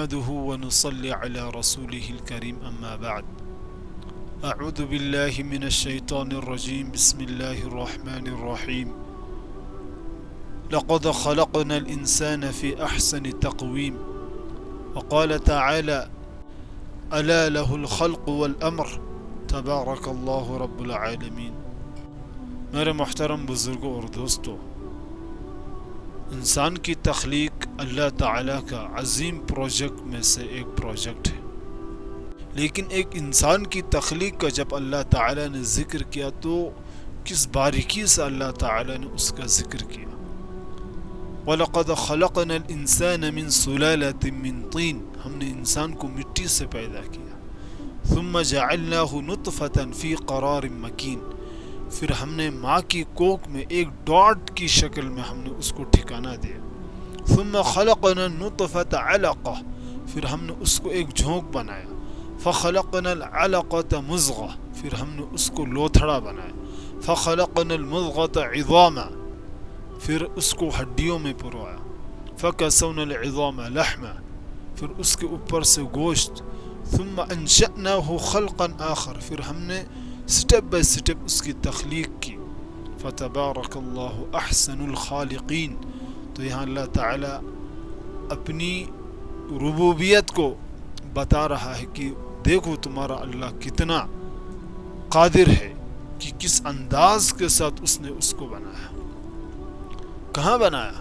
نحمده ونصلي على رسوله الكريم أما بعد أعوذ بالله من الشيطان الرجيم بسم الله الرحمن الرحيم لقد خلقنا الإنسان في أحسن تقويم وقال تعالى ألا له الخلق والأمر تبارك الله رب العالمين۔ میرے محترم بزرگوں اور دوستو، انسان کی تخلیق اللہ تعالیٰ کا عظیم پروجیکٹ میں سے ایک پروجیکٹ ہے، لیکن ایک انسان کی تخلیق کا جب اللہ تعالیٰ نے ذکر کیا تو کس باریکی سے اللہ تعالیٰ نے اس کا ذکر کیا۔ وَلَقَدْ خَلَقْنَا الْإِنسَانَ مِنْ سُلَالَةٍ مِّن طِينٍ، ہم نے انسان کو مٹی سے پیدا کیا۔ ثُمَّ جَعَلْنَاهُ نُطْفَةً فِي قَرَارٍ مَّكِينٍ، پھر ہم نے ماں کی کوکھ میں ایک ڈاٹ کی شکل میں ہم نے اس کو ٹھکانہ دیا۔ ثم خلقنا النطفة علقة، پھر ہم نے اس کو ایک جھونک بنایا۔ فخلقنا العلقة مضغة، پھر ہم نے اس کو لوتھڑا بنایا۔ فخلقنا المضغة عظاما، پھر اس کو ہڈیوں میں پروایا۔ فکسونا العظام لحما، پھر اس کے اوپر سے گوشت۔ ثم انشأناه خلقا آخر، پھر ہم نے سٹیپ بائی سٹیپ اس کی تخلیق کی۔ فتبارک اللہ احسن الخالقین، تو یہاں اللہ تعالیٰ اپنی ربوبیت کو بتا رہا ہے کہ دیکھو تمہارا اللہ کتنا قادر ہے، کہ کس انداز کے ساتھ اس نے اس کو بنایا۔ کہاں بنایا؟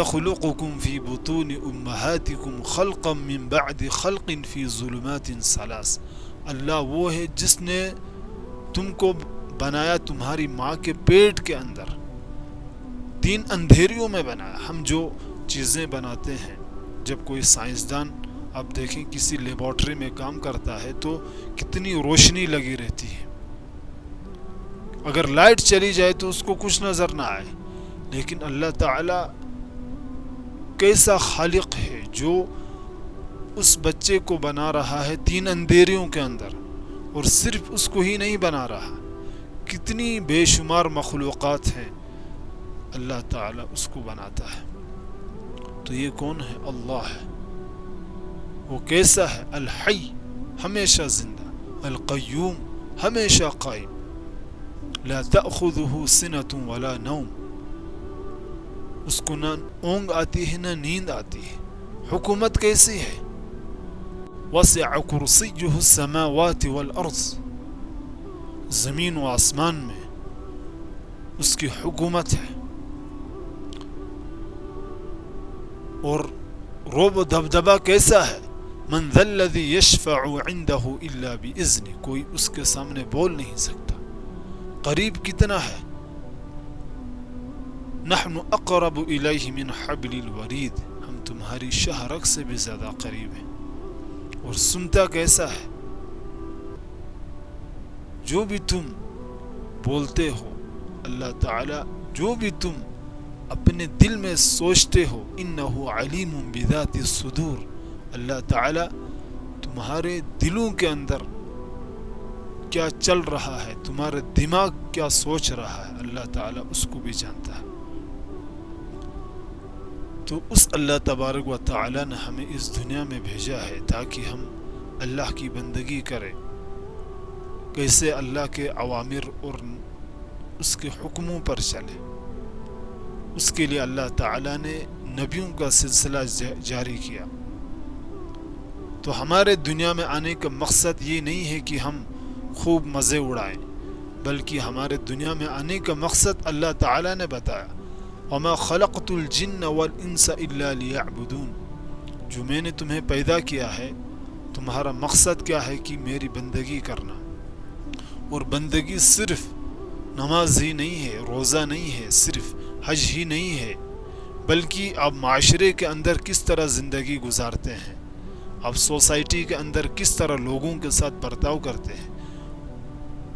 یخلقکم فی بطون امہاتکم خلقا من بعد خلق فی ظلمات ثلاث، اللہ وہ ہے جس نے تم کو بنایا تمہاری ماں کے پیٹ کے اندر، 3 اندھیریوں میں بنایا۔ ہم جو چیزیں بناتے ہیں، جب کوئی سائنسدان آپ دیکھیں کسی لیبارٹری میں کام کرتا ہے تو کتنی روشنی لگی رہتی ہے، اگر لائٹ چلی جائے تو اس کو کچھ نظر نہ آئے، لیکن اللہ تعالی کیسا خالق ہے جو اس بچے کو بنا رہا ہے 3 اندھیریوں کے اندر، اور صرف اس کو ہی نہیں بنا رہا، کتنی بے شمار مخلوقات ہیں اللہ تعالیٰ اس کو بناتا ہے۔ تو یہ کون ہے؟ اللہ ہے۔ وہ کیسا ہے؟ الحی، ہمیشہ زندہ، القیوم، ہمیشہ قائم، لا تأخذہ سنۃ ولا نوم، اس کو نہ اونگ آتی ہے نہ نیند آتی ہے۔ حکومت کیسی ہے؟ وسع کرسیہ السماوات والارض، زمین و آسمان میں اس کی حکومت ہے، اور رعب و دبدبہ کیسا ہے؟ من ذا الذی یشفع عنده الا باذنہ، کوئی اس کے سامنے بول نہیں سکتا۔ قریب کتنا ہے؟ نحن اقرب الیہ من حبل الورید، ہم تمہاری شاہ رگ سے بھی زیادہ قریب ہیں۔ اور سنتا کیسا ہے؟ جو بھی تم بولتے ہو اللہ تعالی، جو بھی تم اپنے دل میں سوچتے ہو، انہ علیم بذات الصدور، اللہ تعالی تمہارے دلوں کے اندر کیا چل رہا ہے، تمہارے دماغ کیا سوچ رہا ہے، اللہ تعالی اس کو بھی جانتا ہے۔ تو اس اللہ تبارک و تعالی نے ہمیں اس دنیا میں بھیجا ہے تاکہ ہم اللہ کی بندگی کریں، کیسے اللہ کے اوامر اور اس کے حکموں پر چلے۔ اس کے لیے اللہ تعالی نے نبیوں کا سلسلہ جاری کیا۔ تو ہمارے دنیا میں آنے کا مقصد یہ نہیں ہے کہ ہم خوب مزے اڑائیں، بلکہ ہمارے دنیا میں آنے کا مقصد اللہ تعالی نے بتایا، وَمَا خَلَقْتُ الْجِنَّ وَالْإِنسَ إِلَّا لِيَعْبُدُونَ، جو میں نے تمہیں پیدا کیا ہے، تمہارا مقصد کیا ہے کہ میری بندگی کرنا۔ اور بندگی صرف نماز ہی نہیں ہے، روزہ نہیں ہے، صرف حج ہی نہیں ہے، بلکہ آپ معاشرے کے اندر کس طرح زندگی گزارتے ہیں، آپ سوسائٹی کے اندر کس طرح لوگوں کے ساتھ برتاؤ کرتے ہیں۔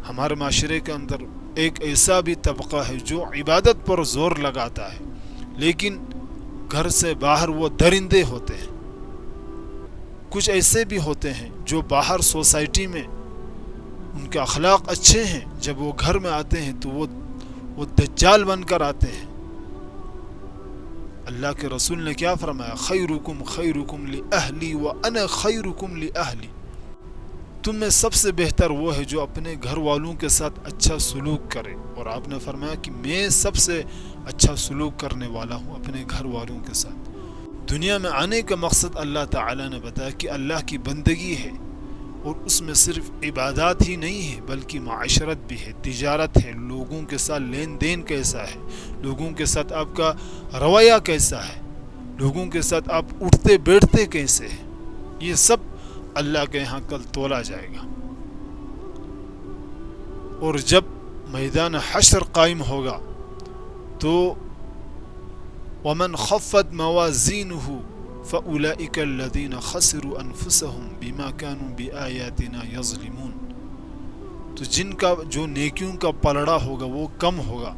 ہمارے معاشرے کے اندر ایک ایسا بھی طبقہ ہے جو عبادت پر زور لگاتا ہے، لیکن گھر سے باہر وہ درندے ہوتے ہیں۔ کچھ ایسے بھی ہوتے ہیں جو باہر سوسائٹی میں ان کے اخلاق اچھے ہیں، جب وہ گھر میں آتے ہیں تو وہ دجال بن کر آتے ہیں۔ اللہ کے رسول نے کیا فرمایا؟ خیرکم خیرکم لأہلی وأنا خیرکم لأہلی، تم میں سب سے بہتر وہ ہے جو اپنے گھر والوں کے ساتھ اچھا سلوک کرے، اور آپ نے فرمایا کہ میں سب سے اچھا سلوک کرنے والا ہوں اپنے گھر والوں کے ساتھ۔ دنیا میں آنے کا مقصد اللہ تعالیٰ نے بتایا کہ اللہ کی بندگی ہے، اور اس میں صرف عبادات ہی نہیں ہے بلکہ معاشرت بھی ہے، تجارت ہے، لوگوں کے ساتھ لین دین کیسا ہے، لوگوں کے ساتھ آپ کا رویہ کیسا ہے، لوگوں کے ساتھ آپ اٹھتے بیٹھتے کیسے ہیں، یہ سب اللہ کے یہاں کل تولا جائے گا۔ اور جب میدان حشر قائم ہوگا تو ومن خفت موازینہ فأولئک الذین خسروا انفسهم بما كانوا بآیاتنا یظلمون، تو جن کا جو نیکیوں کا پلڑا ہوگا وہ کم ہوگا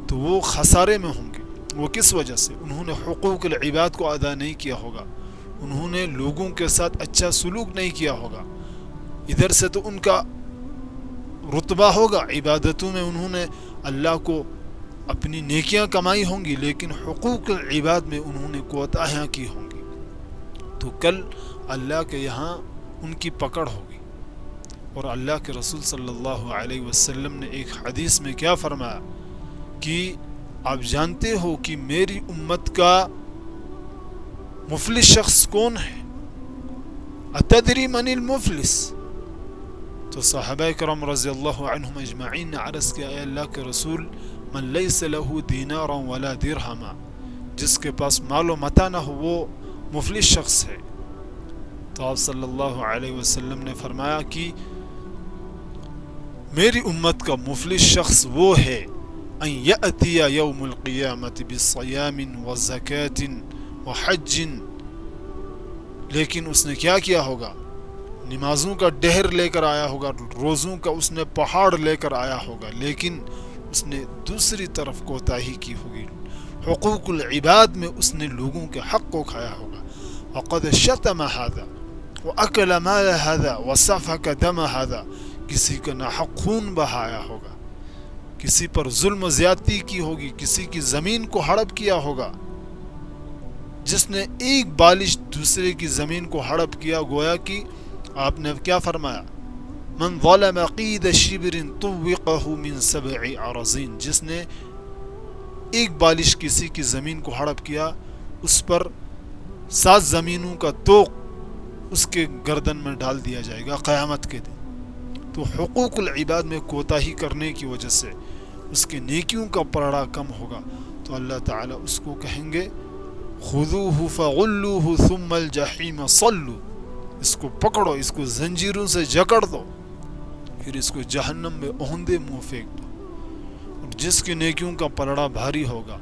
تو وہ خسارے میں ہوں گے۔ وہ کس وجہ سے؟ انہوں نے حقوق العباد کو ادا نہیں کیا ہوگا، انہوں نے لوگوں کے ساتھ اچھا سلوک نہیں کیا ہوگا۔ ادھر سے تو ان کا رتبہ ہوگا، عبادتوں میں انہوں نے اللہ کو اپنی نیکیاں کمائی ہوں گی، لیکن حقوق العباد میں انہوں نے کوتاہیاں کی ہوں گی، تو کل اللہ کے یہاں ان کی پکڑ ہوگی۔ اور اللہ کے رسول صلی اللہ علیہ وسلم نے ایک حدیث میں کیا فرمایا کہ آپ جانتے ہو کہ میری امت کا مفلس شخص کون ہے؟ اتدری من المفلس؟ تو صحابہ کرام رضی اللہ عنہم اجمعین نے عرض کیا، اے اللہ کے رسول، من لیس له دینارا ولا درہما، جس کے پاس مال و متاع نہ ہو وہ مفلس شخص ہے۔ تو آپ صلی اللہ علیہ وسلم نے فرمایا کہ میری امت کا مفلس شخص وہ ہے ان یأتی یوم القیامت بصیام وزکاة وحج، لیکن اس نے کیا کیا ہوگا؟ نمازوں کا ڈہر لے کر آیا ہوگا، روزوں کا اس نے پہاڑ لے کر آیا ہوگا، لیکن اس نے دوسری طرف کوتاہی کی ہوگی، حقوق العباد میں اس نے لوگوں کے حق کو کھایا ہوگا۔ وقد شتم هذا واکل مال هذا وسفك دم هذا، کسی کا ناحق خون بہایا ہوگا، کسی پر ظلم و زیادتی کی ہوگی، کسی کی زمین کو ہڑپ کیا ہوگا۔ جس نے ایک بالش دوسرے کی زمین کو ہڑپ کیا، گویا کہ آپ نے کیا فرمایا؟ من ظلم قید شبر طوقه من 7 ارضین، جس نے ایک بالش کسی کی زمین کو ہڑپ کیا، اس پر 7 زمینوں کا طوق اس کے گردن میں ڈال دیا جائے گا قیامت کے دن۔ تو حقوق العباد میں کوتاہی کرنے کی وجہ سے اس کے نیکیوں کا پلڑا کم ہوگا، تو اللہ تعالیٰ اس کو کہیں گے خذوہ فغلوہ ثم الجحیم صلو، اس کو پکڑو، اس کو زنجیروں سے جکڑ دو، پھر اس کو جہنم میں اوندے منہ پھینک دو۔ اور جس کی نیکیوں کا پلڑا بھاری ہوگا،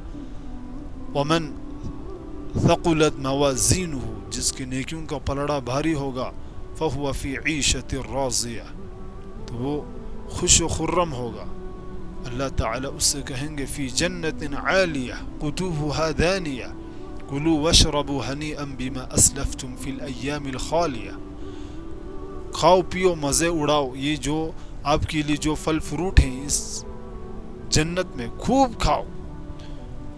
ومن ثقلت موازینہ، جس کی نیکیوں کا پلڑا بھاری ہوگا، فہو فی عیشۃ راضیہ، تو وہ خوش و خرم ہوگا۔ اللہ تعالیٰ اس سے کہیں گے فی جنت عالیہ قطوفها دانیہ کلوا واشربوا ہنیئا بما اسلفتم فی الایام الخالیہ، کھاؤ پیو مزے اڑاؤ، یہ جو آپ کے لیے جو پھل فروٹ ہیں اس جنت میں خوب کھاؤ،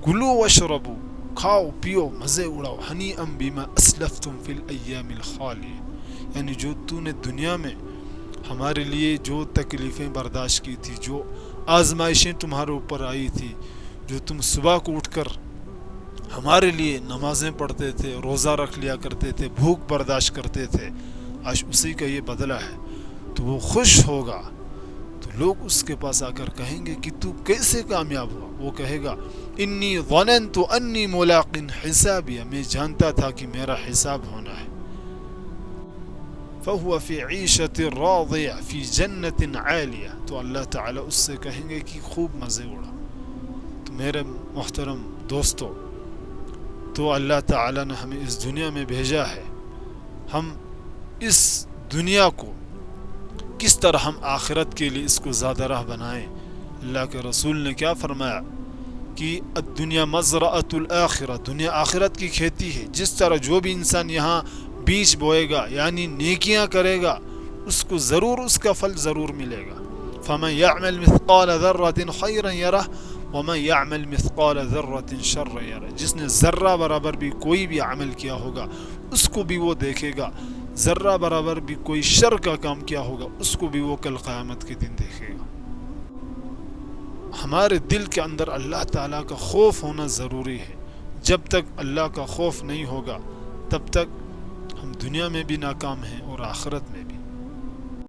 کلوا واشربوا، کھاؤ پیو مزے اڑاؤ، ہنیئا بما اسلفتم فی الایام الخالیہ، یعنی جو تو نے دنیا میں ہمارے لیے جو تکلیفیں برداشت کی تھی، جو آزمائشیں تمہارے اوپر آئی تھی، جو تم صبح کو اٹھ کر ہمارے لیے نمازیں پڑھتے تھے، روزہ رکھ لیا کرتے تھے، بھوک برداشت کرتے تھے، آج اسی کا یہ بدلہ ہے، تو وہ خوش ہوگا۔ تو لوگ اس کے پاس آ کر کہیں گے کہ تو کیسے کامیاب ہوا؟ وہ کہے گا انی ظننت انی ملاق حسابیہ، میں جانتا تھا کہ میرا حساب ہونا ہے۔ فَهُوَ فِي عِيشَةٍ رَاضِيَةٍ فِي جَنَّةٍ عَالِيَةٍ، تو اللہ تعالیٰ اس سے کہیں گے کہ خوب مزے اڑا۔ تو میرے محترم دوستو، تو اللہ تعالیٰ نے ہمیں اس دنیا میں بھیجا ہے، ہم اس دنیا کو کس طرح ہم آخرت کے لیے اس کو زیادہ راہ بنائیں۔ اللہ کے رسول نے کیا فرمایا کہ الدنیا مزرعۃ الآخرہ، دنیا آخرت کی کھیتی ہے۔ جس طرح جو بھی انسان یہاں بیج بوئے گا یعنی نیکیاں کرے گا، اس کو ضرور اس کا پھل ضرور ملے گا۔ فمن یعمل مثقال ذرۃ خیرا یرہ وَمَن يَعْمَلْ مِثْقَالَ ذَرَّةٍ شَرًّا يَرَهُ، جس نے ذرہ برابر بھی کوئی بھی عمل کیا ہوگا اس کو بھی وہ دیکھے گا، ذرہ برابر بھی کوئی شر کا کام کیا ہوگا اس کو بھی وہ کل قیامت کے دن دیکھے گا۔ ہمارے دل کے اندر اللہ تعالیٰ کا خوف ہونا ضروری ہے۔ جب تک اللہ کا خوف نہیں ہوگا تب تک ہم دنیا میں بھی ناکام ہیں اور آخرت میں بھی۔